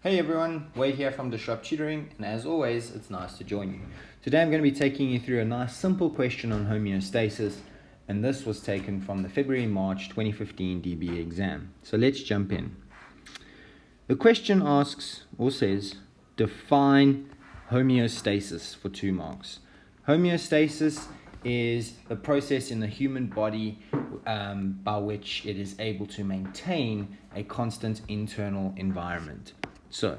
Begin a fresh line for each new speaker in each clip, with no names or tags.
Hey everyone, Wade here from Tutoring, and as always, it's nice to join you. Today I'm going to be taking you through a nice simple question on homeostasis, and this was taken from the February-March 2015 DBE exam. So let's jump in. The question asks, or says, define homeostasis for 2 marks. Homeostasis is the process in the human body by which it is able to maintain a constant internal environment. So,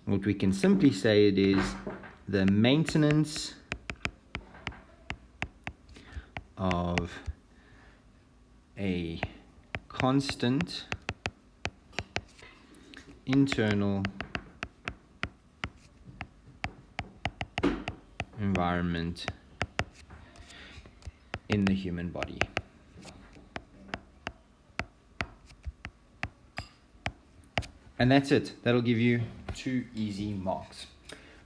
what we can simply say it is the maintenance of a constant internal environment in the human body. And that's it. That'll give you 2 easy marks.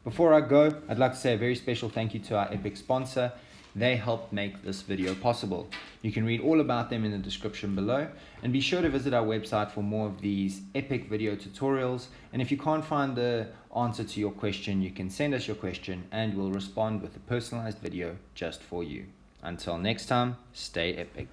Before I go, I'd like to say a very special thank you to our epic sponsor. They helped make this video possible. You can read all about them in the description below, and be sure to visit our website for more of these epic video tutorials. And if you can't find the answer to your question, you can send us your question and we'll respond with a personalized video just for you. Until next time, stay epic.